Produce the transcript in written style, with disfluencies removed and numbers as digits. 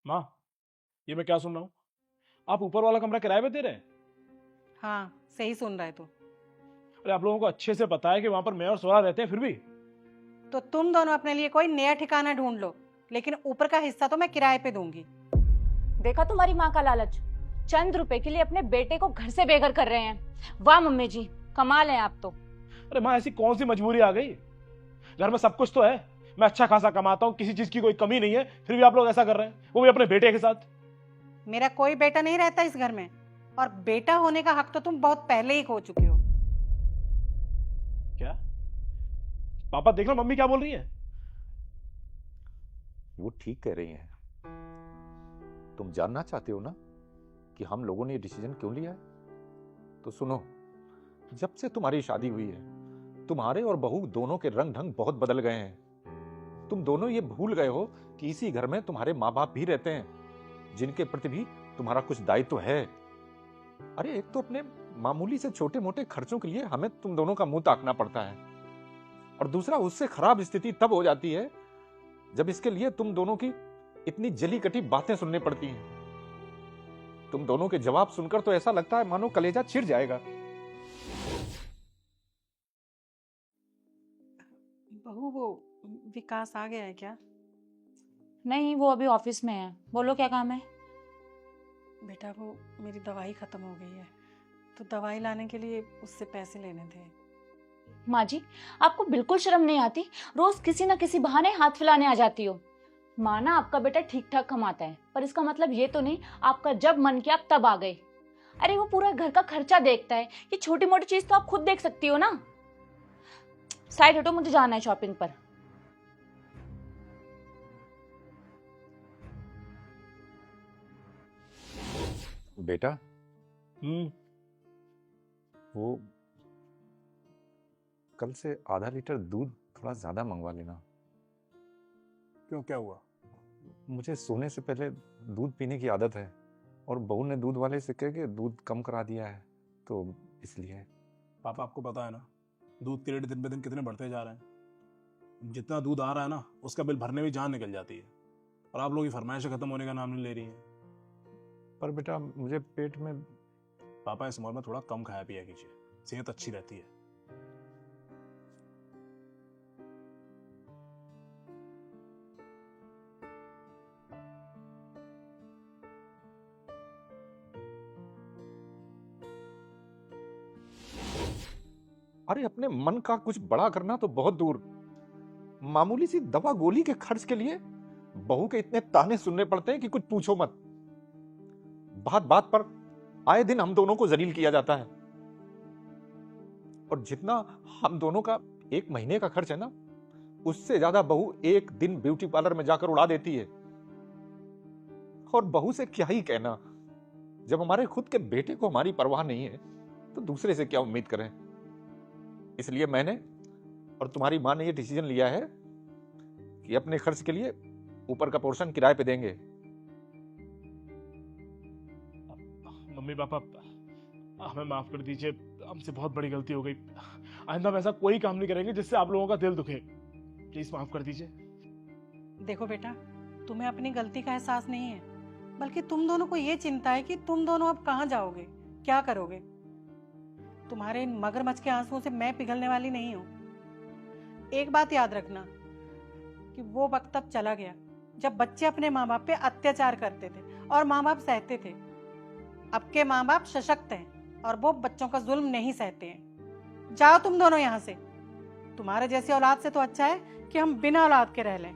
माँ, ये मैं क्या सुन रहा हूँ? आप ऊपर वाला कमरा किराए पे दे रहे हैं? हाँ, सही सुन रहा है तू। अरे आप लोगों को अच्छे से पता है कि वहां पर मैं और सोरा रहते हैं, फिर भी तो तुम दोनों अपने लिए कोई नया ठिकाना ढूंढ लो, लेकिन ऊपर का हिस्सा तो मैं किराए पे दूंगी। देखा तुम्हारी माँ का लालच, चंद रुपए के लिए अपने बेटे को घर से बेघर कर रहे हैं। वाह मम्मी जी, कमाल है आप तो। अरे माँ, ऐसी कौन सी मजबूरी आ गई? घर में सब कुछ तो है, मैं अच्छा खासा कमाता हूँ, किसी चीज की कोई कमी नहीं है, फिर भी आप लोग ऐसा कर रहे हैं, वो भी अपने बेटे के साथ। मेरा कोई बेटा नहीं रहता इस घर में, और बेटा होने का हक तो तुम बहुत पहले ही खो चुके हो। क्या? पापा देख लो मम्मी क्या बोल रही है। वो ठीक कह रही हैं। तुम जानना चाहते हो ना कि हम लोगों ने ये डिसीजन क्यों लिया है? तो सुनो, जब से तुम्हारी शादी हुई है तुम्हारे और बहू दोनों के रंग ढंग बहुत बदल गए हैं। तुम दोनों ये भूल गए हो कि इसी घर में तुम्हारे माँ बाप भी रहते हैं, जिनके प्रति भी तुम्हारा कुछ दायित्व है। अरे एक तो अपने मामूली से छोटे मोटे खर्चों के लिए हमें तुम दोनों का मुंह ताकना पड़ता है, और दूसरा उससे खराब स्थिति तब हो जाती है जब इसके लिए तुम दोनों की इतनी जली कटी बातें सुननी पड़ती हैं। तुम दोनों के जवाब सुनकर तो ऐसा लगता है मानो कलेजा छिड़ जाएगा। बहू, वो विकास आ गया है क्या? नहीं, वो अभी ऑफिस में है। बोलो क्या काम है? बेटा, वो मेरी दवाई खत्म हो गई है, तो दवाई लाने के लिए उससे पैसे लेने थे। माँ जी, आपको बिल्कुल शर्म नहीं आती? रोज किसी ना किसी बहाने हाथ फैलाने आ जाती हो। माना आपका बेटा ठीक ठाक कमाता है, पर इसका मतलब ये तो नहीं आपका जब मन किया आप तब आ गए। अरे वो पूरा घर का खर्चा देखता है, ये छोटी मोटी चीज तो आप खुद देख सकती हो ना। साइड हटो, मुझे जाना है शॉपिंग पर। बेटा, हम्म। वो कल से आधा लीटर दूध थोड़ा ज्यादा मंगवा लेना। क्यों, क्या हुआ? मुझे सोने से पहले दूध पीने की आदत है, और बहू ने दूध वाले से कह के दूध कम करा दिया है, तो इसलिए। पापा आपको पता है ना, दूध के रेट दिन पे दिन कितने बढ़ते जा रहे हैं। जितना दूध आ रहा है ना, उसका बिल भरने में जान निकल जाती है, और आप लोग की फरमाइशें खत्म होने का नाम नहीं ले रही हैं। पर बेटा मुझे पेट में। पापा इस उम्र में थोड़ा कम खाया पिया कीजिए, सेहत अच्छी रहती है। अरे अपने मन का कुछ बड़ा करना तो बहुत दूर, मामूली सी दवा गोली के खर्च के लिए बहू के इतने ताने सुनने पड़ते हैं कि कुछ पूछो मत। बात बात पर आए दिन हम दोनों को जलील किया जाता है, और जितना हम दोनों का एक महीने का खर्च है ना, उससे ज्यादा बहू एक दिन ब्यूटी पार्लर में जाकर उड़ा देती है। और बहू से क्या ही कहना, जब हमारे खुद के बेटे को हमारी परवाह नहीं है तो दूसरे से क्या उम्मीद करें। इसलिए मैंने और तुम्हारी मां ने यह डिसीजन लिया है कि अपने खर्च के लिए ऊपर का पोर्शन किराए पे देंगे। मम्मी पापा, हमें माफ कर दीजिए, हमसे बहुत बड़ी गलती हो गई। आइंदा हम ऐसा कोई काम नहीं करेंगे जिससे आप लोगों का दिल दुखे। प्लीज माफ कर दीजिए। देखो बेटा, तुम्हें अपनी गलती का एहसास नहीं है, बल्कि तुम दोनों को ये चिंता है कि तुम दोनों अब कहाँ जाओगे, क्या करोगे। तुम्हारे इन मगरमच्छ के आंसुओं से मैं पिघलने वाली नहीं हूं। एक बात याद रखना कि वो वक्त अब चला गया जब बच्चे अपने माँ बाप पे अत्याचार करते थे और माँ बाप सहते थे। अब के माँ बाप सशक्त हैं और वो बच्चों का जुल्म नहीं सहते हैं। जाओ तुम दोनों यहाँ से। तुम्हारे जैसी औलाद से तो अच्छा है कि हम बिना औलाद के रह लें।